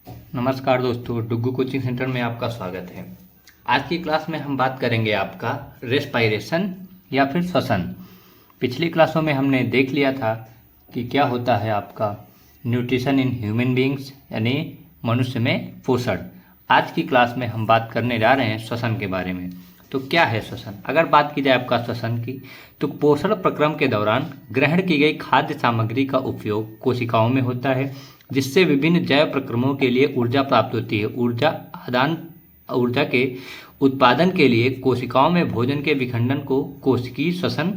नमस्कार दोस्तों, Duggu coaching centre में आपका स्वागत है। आज की क्लास में हम बात करेंगे आपका रेस्पायरेशन या फिर श्वसन। पिछली क्लासों में हमने देख लिया था कि क्या होता है आपका न्यूट्रिशन इन ह्यूमन बीइंग्स यानी मनुष्य में पोषण। आज की क्लास में हम बात करने जा रहे हैं श्वसन के बारे में। तो क्या है श्वसन? अगर बात की जाए आपका श्वसन की, तो पोषण प्रक्रम के दौरान ग्रहण की गई खाद्य सामग्री का उपयोग कोशिकाओं में होता है, जिससे विभिन्न जैव प्रक्रमों के लिए ऊर्जा प्राप्त होती है। ऊर्जा के उत्पादन के लिए कोशिकाओं में भोजन के विखंडन को कोशिकीय श्वसन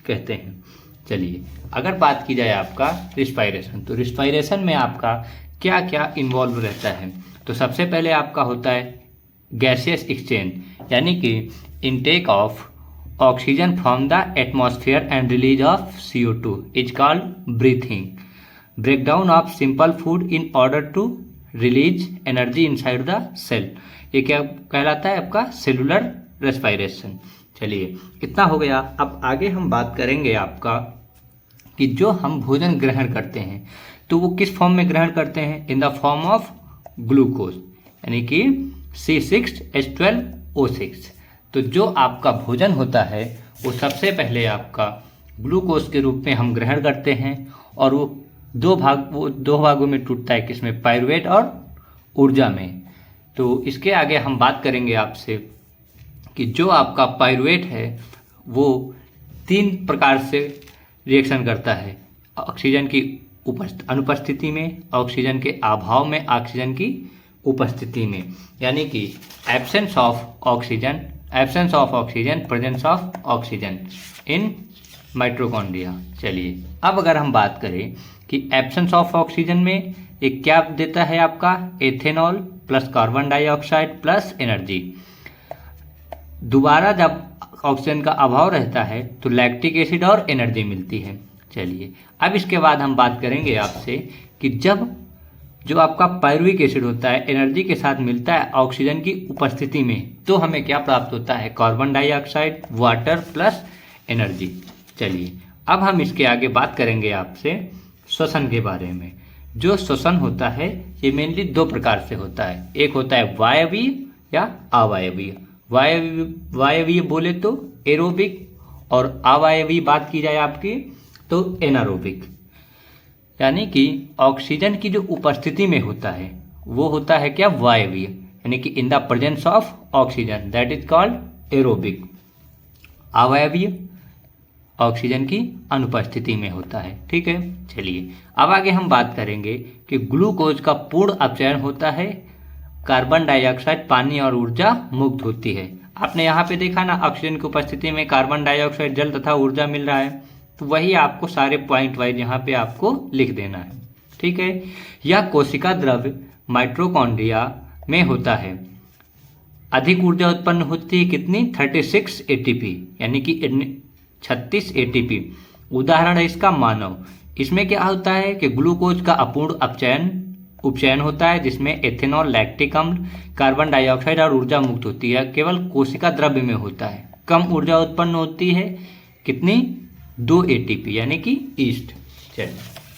कहते हैं। चलिए, अगर बात की जाए आपका रिस्पायरेशन, तो रिस्पायरेशन में आपका क्या क्या इन्वॉल्व रहता है? तो सबसे पहले आपका होता है गैसियस एक्सचेंज, यानी कि intake of oxygen from the atmosphere and release of CO2 is called breathing. Breakdown of simple food in order to release energy inside the cell, ये क्या कहलाता है? आपका सेलुलर रेस्पायरेशन। चलिए, इतना हो गया। अब आगे हम बात करेंगे आपका कि जो हम भोजन ग्रहण करते हैं तो वो किस फॉर्म में ग्रहण करते हैं? In the form of glucose, यानी कि C6H12O6। तो जो आपका भोजन होता है वो सबसे पहले आपका ग्लूकोज के रूप में हम ग्रहण करते हैं, और वो दो भागों में टूटता है। किसमें? पायरुवेट और ऊर्जा में। तो इसके आगे हम बात करेंगे आपसे कि जो आपका पायरुवेट है वो 3 प्रकार से रिएक्शन करता है। ऑक्सीजन की अनुपस्थिति में, ऑक्सीजन के अभाव में, ऑक्सीजन की उपस्थिति में, यानी कि absence of oxygen, presence of oxygen in mitochondria. चलिए, अब अगर हम बात करें कि एब्सेंस ऑफ ऑक्सीजन में ये क्या देता है? आपका ethanol plus carbon dioxide plus energy. दोबारा जब ऑक्सीजन का अभाव रहता है तो लैक्टिक एसिड और एनर्जी मिलती है। चलिए, अब इसके बाद हम बात करेंगे आपसे कि जब जो आपका पायरुविक एसिड होता है एनर्जी के साथ मिलता है ऑक्सीजन की उपस्थिति में, तो हमें क्या प्राप्त होता है? Carbon dioxide, water plus energy. चलिए, अब हम इसके आगे बात करेंगे आपसे श्वसन के बारे में। जो श्वसन होता है ये मेनली 2 प्रकार से होता है। एक होता है वायवीय या अवायवीय। वायवीय बोले तो एरोबिक, और अवायवीय बात की जाए आपकी तो एनारोबिक। यानी कि ऑक्सीजन की जो उपस्थिति में होता है वो होता है क्या? वायवीय, यानी कि इन the presence of oxygen, that is called aerobic. अवायवीय ऑक्सीजन की अनुपस्थिति में होता है। ठीक है, चलिए अब आगे हम बात करेंगे कि ग्लूकोज का पूर्ण अपचयन होता है, कार्बन डाइऑक्साइड, पानी और ऊर्जा मुक्त होती है। आपने यहाँ पे देखा ना, ऑक्सीजन की उपस्थिति में कार्बन डाइऑक्साइड, जल तथा ऊर्जा मिल रहा है। तो वही आपको सारे पॉइंट वाइज यहाँ पे आपको लिख देना है। ठीक है, यह कोशिका द्रव्य माइटोकॉन्ड्रिया में होता है। अधिक ऊर्जा उत्पन्न होती है कितनी? 36 ATP, यानी कि 36 ATP। उदाहरण है इसका मानव। इसमें क्या होता है कि ग्लूकोज का अपूर्ण उपचयन होता है, जिसमें एथेनॉल, लैक्टिक अम्ल, कार्बन डाइऑक्साइड और ऊर्जा मुक्त होती है। केवल कोशिका द्रव्य में होता है। कम ऊर्जा उत्पन्न होती है कितनी? 2 ATP, यानी कि ईस्ट। चलिए,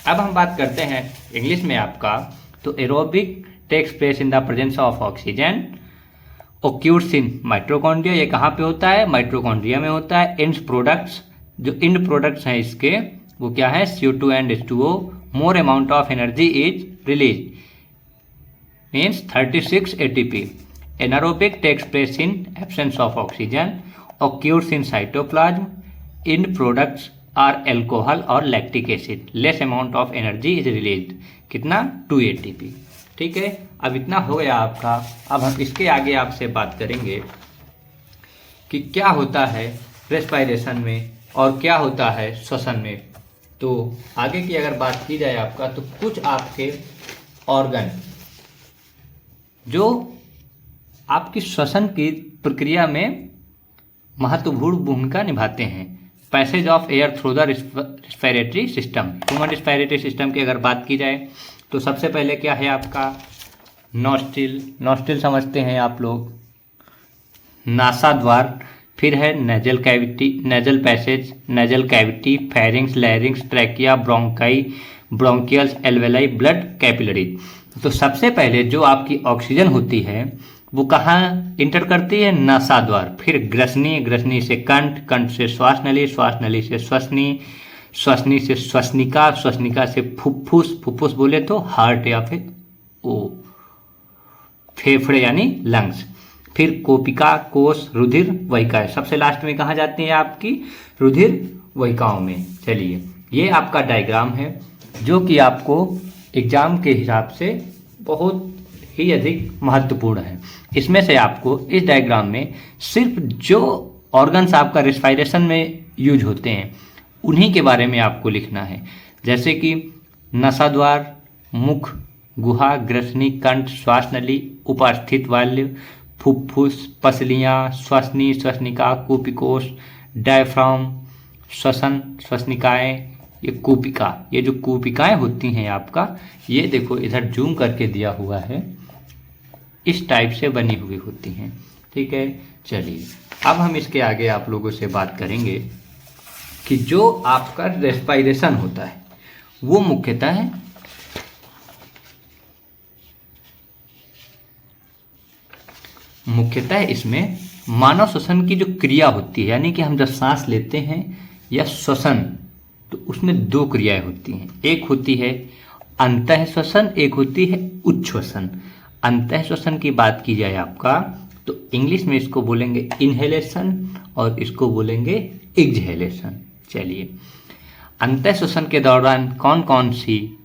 अब हम बात करते हैं इंग्लिश में आपका। तो aerobic takes place in the presence of oxygen, occurs in mitochondria. ये कहाँ पे होता है? माइटोकॉन्ड्रिया में होता है। एंड प्रोडक्ट्स, जो एंड प्रोडक्ट्स हैं इसके, वो क्या है? CO2 and H2O। More amount of energy is release, means 36 ATP। Anaerobic takes place in absence of oxygen, occurs in cytoplasm. In products are alcohol और lactic acid. Less amount of energy is released. कितना? 2 ATP। ठीक है, अब इतना हो गया आपका। अब हम इसके आगे आपसे बात करेंगे कि क्या होता है रेस्पायरेशन में और क्या होता है श्वसन में। तो आगे की अगर बात की जाए आपका, तो कुछ आपके ऑर्गन जो आपकी श्वसन की प्रक्रिया में महत्वपूर्ण भूमिका निभाते हैं। Passage of air through the respiratory system. Human respiratory system की अगर बात की जाए तो सबसे पहले क्या है आपका? नॉस्ट्रिल समझते हैं आप लोग, नासा द्वार। फिर है nasal cavity, nasal passage, nasal cavity, pharynx, लैरिंग्स, trachea, bronchi, bronchioles, alveoli, blood capillary. तो सबसे पहले जो आपकी ऑक्सीजन होती है वो कहाँ इंटर करती है? नासाद्वार, फिर ग्रसनी, ग्रसनी से कंठ, कंठ से श्वास नली, श्वास नली से श्वसनी, श्वसनी से श्वसनिका, श्वसनिका से फुफ्फुस, फुफ्फुस बोले तो हार्ट या फिर ओ फेफड़े यानी लंग्स, फिर कोपिका, कोश, रुधिर वहिकाएं, सबसे लास्ट में कहाँ जाती है आपकी? रुधिर वहिकाओं में। चलिए, ये आपका डायग्राम है जो कि आपको एग्जाम के हिसाब से बहुत ही अधिक महत्वपूर्ण है। इसमें से आपको इस डायग्राम में सिर्फ जो ऑर्गन्स आपका रेस्पिरेशन में यूज होते हैं उन्हीं के बारे में आपको लिखना है, जैसे कि नसाद्वार, मुख, गुहा, ग्रसनी, कंठ, श्वास नली, उपस्थित वाल्व, फुफ्फुस, पसलियाँ, श्वसनी, श्वसनिका, कूपिकोश, डायफ्राम, श्वसन, श्वसनिकाएं, ये कूपिका, ये जो कूपिकाएं होती हैं आपका, ये देखो इधर जूम करके दिया हुआ है, इस टाइप से बनी हुई होती हैं। ठीक है, चलिए अब हम इसके आगे आप लोगों से बात करेंगे कि जो आपका रेस्पिरेशन होता है वो मुख्यतः इसमें मानव श्वसन की जो क्रिया होती है, यानी कि हम जब सांस लेते हैं या श्वसन, तो उसमें दो क्रियाएं होती हैं। एक होती है अंतः श्वसन, एक होती है उच्छ्वसन। अंतः श्वसन की बात की जाए आपका तो इंग्लिश में इसको बोलेंगे इनहेलेशन और इसको बोलेंगे एक्सहेलेशन। चलिए, अंतः श्वसन के दौरान कौन कौन सी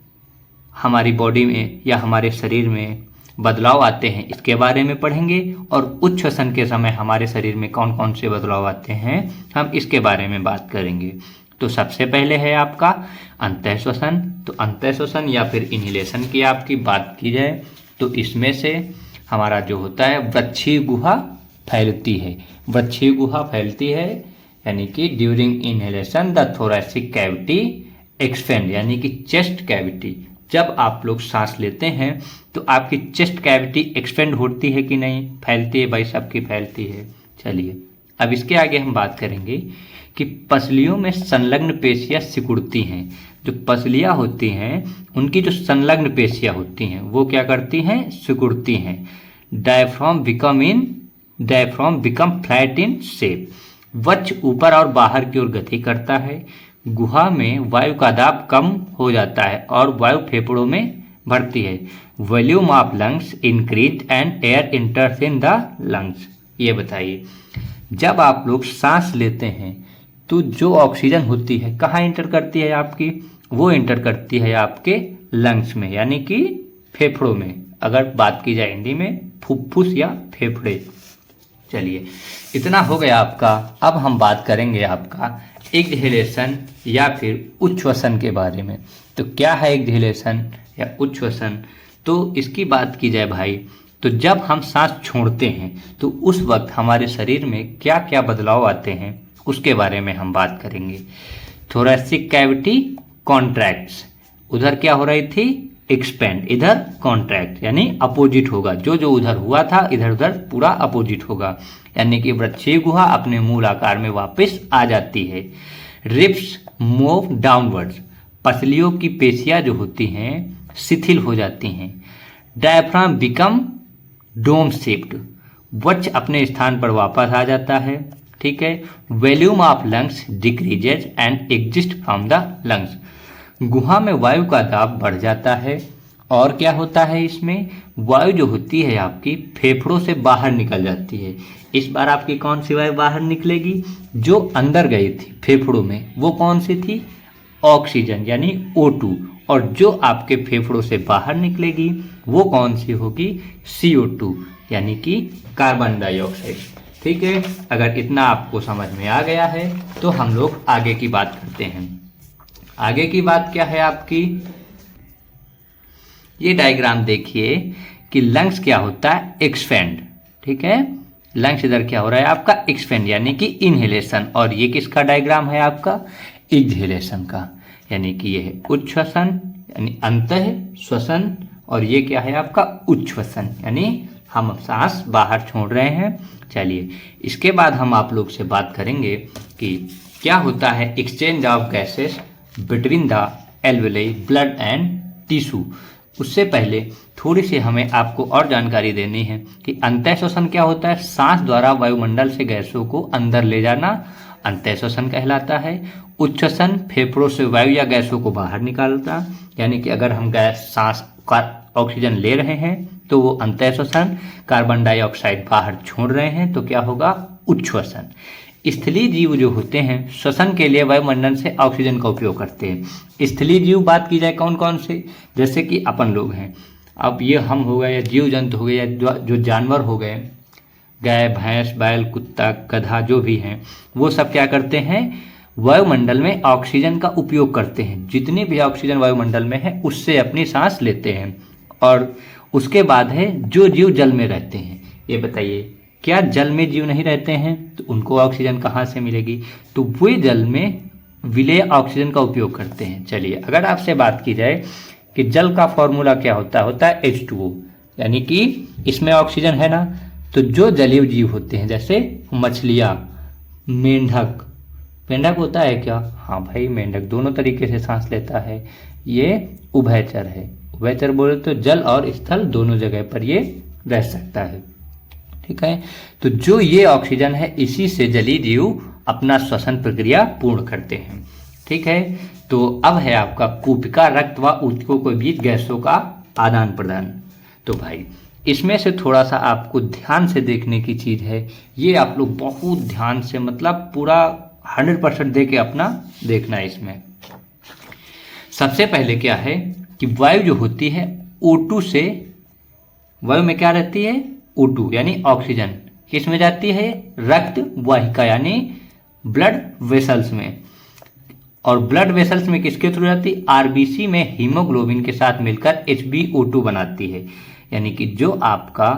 हमारी बॉडी में या हमारे शरीर में बदलाव आते हैं इसके बारे में पढ़ेंगे, और उच्छ्वसन के समय हमारे शरीर में कौन कौन से बदलाव आते हैं हम इसके बारे में बात करेंगे। तो सबसे पहले है आपका अंतः श्वसन। तो अंतः श्वसन या फिर इनहेलेशन की आपकी बात की जाए तो इसमें से हमारा जो होता है वृक्षीय गुहा फैलती है। वृक्षीय गुहा फैलती है यानी कि during inhalation the thoracic cavity expand, यानी कि चेस्ट कैविटी, जब आप लोग सांस लेते हैं तो आपकी चेस्ट कैविटी एक्सपेंड होती है कि नहीं? फैलती है भाई, सबकी फैलती है। चलिए, अब इसके आगे हम बात करेंगे कि पसलियों में संलग्न पेशियां सिकुड़ती हैं। जो पसलियां होती हैं उनकी जो संलग्न पेशियां होती हैं वो क्या करती हैं? सिकुड़ती हैं। Diaphragm become flat in shape. वक्ष ऊपर और बाहर की ओर गति करता है। गुहा में वायु का दाब कम हो जाता है और वायु फेफड़ों में भरती है। Volume of lungs increase and air इंटर्स in the lungs. ये बताइए, जब आप लोग सांस लेते हैं तो जो ऑक्सीजन होती है कहाँ इंटर करती है आपकी? वो इंटर करती है आपके लंग्स में, यानी कि फेफड़ों में। अगर बात की जाए हिंदी में, फुफ्फुस या फेफड़े। चलिए, इतना हो गया आपका। अब हम बात करेंगे आपका एक्सहेलेशन या फिर उच्छ्वसन के बारे में। तो क्या है एक्सहेलेशन या उच्छ्वसन? तो इसकी बात की जाए भाई, तो जब हम सांस छोड़ते हैं तो उस वक्त हमारे शरीर में क्या क्या बदलाव आते हैं उसके बारे में हम बात करेंगे। थोरैसिक कैविटी कॉन्ट्रैक्ट्स, उधर क्या हो रही थी? एक्सपेंड, इधर कॉन्ट्रैक्ट, यानी अपोजिट होगा। जो जो उधर हुआ था इधर उधर पूरा अपोजिट होगा, यानी कि वृक्षीय गुहा अपने मूल आकार में वापस आ जाती है। रिब्स मूव डाउनवर्ड्स, पसलियों की पेशियां जो होती हैं शिथिल हो जाती हैं। डायफ्राम बिकम डोम शेप्ड, वक्ष अपने स्थान पर वापस आ जाता है। ठीक है। Volume of lungs decreases and exist from the lungs, गुहा में वायु का दाब बढ़ जाता है। और क्या होता है इसमें? वायु जो होती है आपकी फेफड़ों से बाहर निकल जाती है। इस बार आपकी कौन सी वायु बाहर निकलेगी? जो अंदर गई थी फेफड़ों में वो कौन सी थी? ऑक्सीजन यानी O2। और जो आपके फेफड़ों से बाहर निकलेगी वो कौन सी होगी? CO2 यानी कि कार्बन डाइऑक्साइड। ठीक है, अगर इतना आपको समझ में आ गया है तो हम लोग आगे की बात करते हैं। आगे की बात क्या है आपकी? ये डायग्राम देखिए कि लंग्स क्या होता है? एक्सपेंड। ठीक है, लंग्स इधर क्या हो रहा है आपका? एक्सपेंड यानी कि इनहेलेशन। और ये किसका डायग्राम है आपका? एक्सहेलेशन का, यानी कि ये है उच्छ्वसन यानी अंतः श्वसन, और ये क्या है आपका? उच्छ्वसन यानी हम सांस बाहर छोड़ रहे हैं। चलिए, इसके बाद हम आप लोग से बात करेंगे कि क्या होता है exchange of gases between the alveoli blood and tissue. उससे पहले थोड़ी सी हमें आपको और जानकारी देनी है कि अंतः श्वसन क्या होता है। सांस द्वारा वायुमंडल से गैसों को अंदर ले जाना अंतः श्वसन कहलाता है। उच्छ्वसन फेफड़ों से वायु या गैसों को बाहर निकालता, यानी कि अगर हम गैस सांस का ऑक्सीजन ले रहे हैं तो वो अंतः श्वसन, कार्बन डाइऑक्साइड बाहर छोड़ रहे हैं तो क्या होगा, उच्छ्वसन। स्थलीय जीव जो होते हैं श्वसन के लिए वायुमंडल से ऑक्सीजन का उपयोग करते हैं। स्थलीय जीव बात की जाए कौन कौन से, जैसे कि अपन लोग हैं, अब ये हम हो गए या जीव जंतु हो गए या जो जानवर हो गए, गाय भैंस बैल कुत्ता गधा जो भी हैं, वो सब क्या करते हैं, वायुमंडल में ऑक्सीजन का उपयोग करते हैं। जितनी भी ऑक्सीजन वायुमंडल में है उससे अपनी सांस लेते हैं। और उसके बाद है जो जीव जल में रहते हैं। ये बताइए क्या जल में जीव नहीं रहते हैं तो उनको ऑक्सीजन कहाँ से मिलेगी, तो वे जल में विलेय ऑक्सीजन का उपयोग करते हैं। चलिए अगर आपसे बात की जाए कि जल का फॉर्मूला क्या होता है H2O, यानी कि इसमें ऑक्सीजन है ना, तो जो जलीय जीव होते हैं जैसे मछलियाँ, मेंढक, मेंढक होता है क्या, हाँ भाई मेंढक दोनों तरीके से सांस लेता है, ये उभयचर है। उभयचर बोले तो जल और स्थल दोनों जगह पर ये रह सकता है, ठीक है। तो जो ये ऑक्सीजन है इसी से जलीय जीव अपना श्वसन प्रक्रिया पूर्ण करते हैं, ठीक है। तो अब है आपका कूपिका, रक्त व ऊतकों के बीच गैसों का आदान प्रदान। तो भाई इसमें से थोड़ा सा आपको ध्यान से देखने की चीज है, ये आप लोग बहुत ध्यान से मतलब पूरा 100% दे के अपना देखना है। इसमें सबसे पहले क्या है कि वायु जो होती है O2 से, वायु में क्या रहती है O2 यानी ऑक्सीजन, किस में जाती है, रक्त वाहिका यानी ब्लड वेसल्स में। और ब्लड वेसल्स में किसके थ्रू जाती है, आरबीसी में हीमोग्लोबिन के साथ मिलकर HbO2 बनाती है। यानी कि जो आपका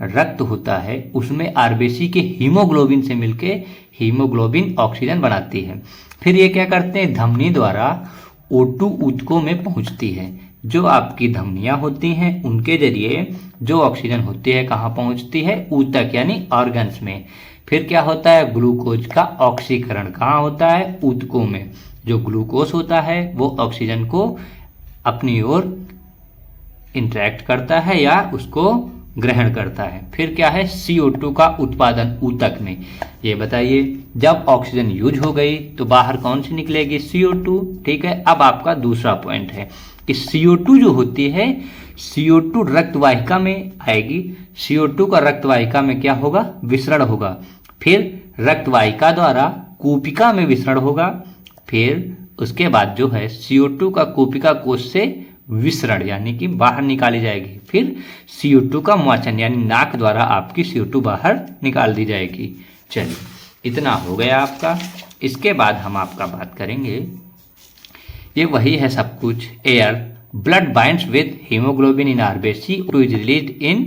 रक्त होता है उसमें आरबीसी के हीमोग्लोबिन से मिलके हीमोग्लोबिन ऑक्सीजन बनाती है। फिर ये क्या करते हैं, धमनी द्वारा O2 ऊतकों में पहुंचती है। जो आपकी धमनियां होती हैं उनके जरिए जो ऑक्सीजन होती है कहाँ पहुंचती है, ऊतक यानी ऑर्गन्स में। फिर क्या होता है, ग्लूकोज का ऑक्सीकरण कहाँ होता है, ऊतकों में। जो ग्लूकोज होता है वो ऑक्सीजन को अपनी ओर इंटरेक्ट करता है या उसको ग्रहण करता है। फिर क्या है, CO2 का उत्पादन ऊतक में। ये बताइए जब ऑक्सीजन यूज हो गई तो बाहर कौन सी निकलेगी, CO2, ठीक है। अब आपका दूसरा पॉइंट है कि CO2 जो होती है, CO2 रक्तवाहिका में आएगी। CO2 का रक्तवाहिका में क्या होगा, विसरण होगा। फिर रक्तवाहिका द्वारा कूपिका में विसरण होगा। फिर उसके बाद जो है CO2 का कूपिका कोश से विसरण यानी कि बाहर निकाली जाएगी। फिर CO2 का मोचन यानी नाक द्वारा आपकी CO2 बाहर निकाल दी जाएगी। चलिए इतना हो गया आपका। इसके बाद हम आपका बात करेंगे, ये वही है सब कुछ, air blood binds with haemoglobin in RBC two is release in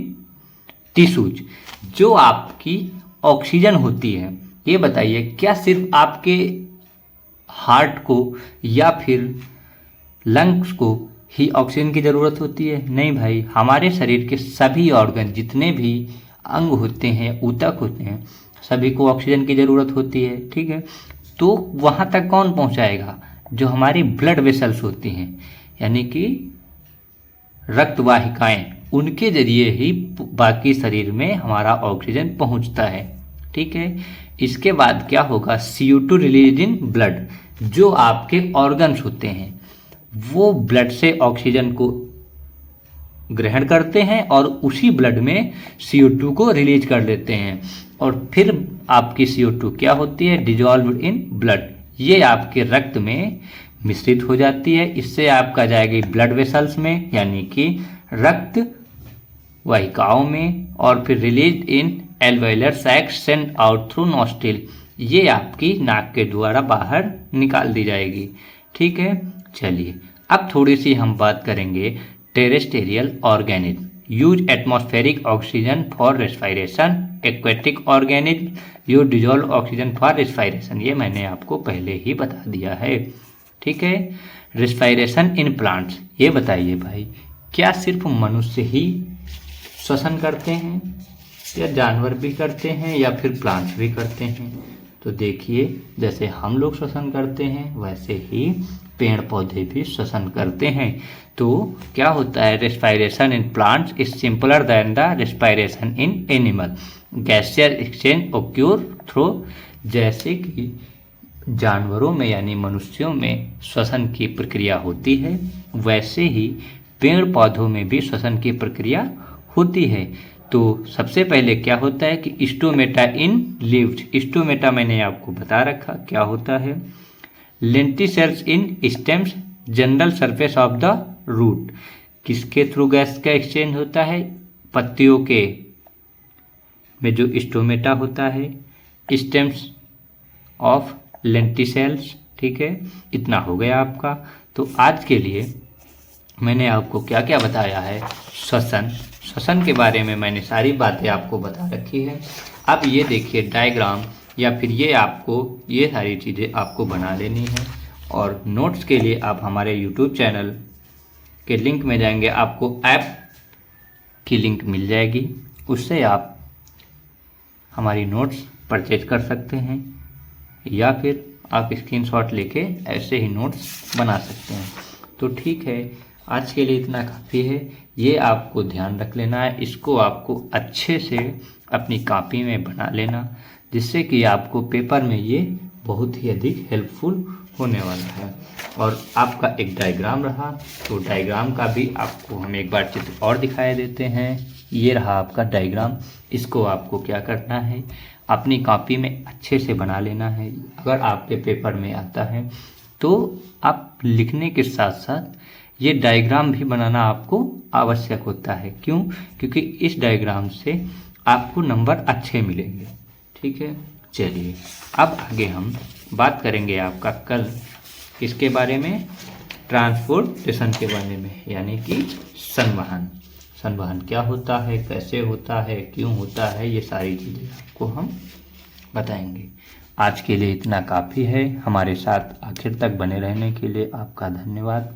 tissues. जो आपकी ऑक्सीजन होती है, ये बताइए क्या सिर्फ आपके हार्ट को या फिर लंग्स को ही ऑक्सीजन की ज़रूरत होती है, नहीं भाई, हमारे शरीर के सभी ऑर्गन जितने भी अंग होते हैं, ऊतक होते हैं, सभी को ऑक्सीजन की ज़रूरत होती है, ठीक है। तो वहाँ तक कौन पहुँचाएगा, जो हमारी ब्लड वेसल्स होती हैं यानी कि रक्तवाहिकाएं, उनके जरिए ही बाकी शरीर में हमारा ऑक्सीजन पहुंचता है, ठीक है। इसके बाद क्या होगा, CO2 रिलीज इन ब्लड। जो आपके ऑर्गन्स होते हैं वो ब्लड से ऑक्सीजन को ग्रहण करते हैं और उसी ब्लड में CO2 को रिलीज कर देते हैं। और फिर आपकी CO2 क्या होती है, डिजॉल्व इन ब्लड। ये आपके रक्त में मिश्रित हो जाती है। इससे आपका जाएगी ब्लड वेसल्स में यानी कि रक्त वाहिकाओं में, और फिर release in alveolar sac send out through nostril. ये आपकी नाक के द्वारा बाहर निकाल दी जाएगी, ठीक है। चलिए अब थोड़ी सी हम बात करेंगे terrestrial organism. Use atmospheric oxygen for respiration. Aquatic organism use dissolve oxygen for respiration. ये मैंने आपको पहले ही बता दिया है, ठीक है। रेस्पिरेशन इन प्लांट्स, ये बताइए भाई क्या सिर्फ मनुष्य ही श्वसन करते हैं या जानवर भी करते हैं या फिर प्लांट्स भी करते हैं, तो देखिए जैसे हम लोग श्वसन करते हैं वैसे ही पेड़ पौधे भी श्वसन करते हैं। तो क्या होता है, respiration in plants is simpler than the respiration in animal. Gaseous exchange occur through, जैसे कि जानवरों में यानी मनुष्यों में श्वसन की प्रक्रिया होती है वैसे ही पेड़ पौधों में भी श्वसन की प्रक्रिया होती है। तो सबसे पहले क्या होता है कि स्टोमेटा इन लीव्स, स्टोमेटा मैंने आपको बता रखा क्या होता है। Lenticels in stems, general surface of the root, किसके थ्रू गैस का एक्सचेंज होता है, पत्तियों के में जो स्टोमेटा होता है, स्टेम्स ऑफ लेंटिसेल्स। ठीक है, इतना हो गया आपका। तो आज के लिए मैंने आपको क्या क्या बताया है, श्वसन के बारे में मैंने सारी बातें आपको बता रखी है। अब ये देखिए डायग्राम या फिर ये सारी चीज़ें आपको बना लेनी है और नोट्स के लिए आप हमारे यूट्यूब चैनल के लिंक में जाएंगे, आपको ऐप की लिंक मिल जाएगी, उससे आप हमारी नोट्स परचेज कर सकते हैं या फिर आप स्क्रीनशॉट लेके ऐसे ही नोट्स बना सकते हैं। तो ठीक है, आज के लिए इतना काफ़ी है। ये आपको ध्यान रख लेना है, इसको आपको अच्छे से अपनी कॉपी में बना लेना, जिससे कि आपको पेपर में ये बहुत ही अधिक हेल्पफुल होने वाला है। और आपका एक डायग्राम रहा, तो डायग्राम का भी आपको हम एक बार चित्र और दिखाई देते हैं। ये रहा आपका डायग्राम, इसको आपको क्या करना है, अपनी कॉपी में अच्छे से बना लेना है। अगर आपके पेपर में आता है तो आप लिखने के साथ साथ ये डायग्राम भी बनाना आपको आवश्यक होता है। क्यों? क्योंकि इस डायग्राम से आपको नंबर अच्छे मिलेंगे। ठीक है, चलिए अब आगे हम बात करेंगे आपका कल किसके बारे में, ट्रांसपोर्टेशन के बारे में, यानी कि संवहन। संवहन क्या होता है, कैसे होता है, क्यों होता है, ये सारी चीज़ें आपको हम बताएंगे। आज के लिए इतना काफ़ी है। हमारे साथ आखिर तक बने रहने के लिए आपका धन्यवाद।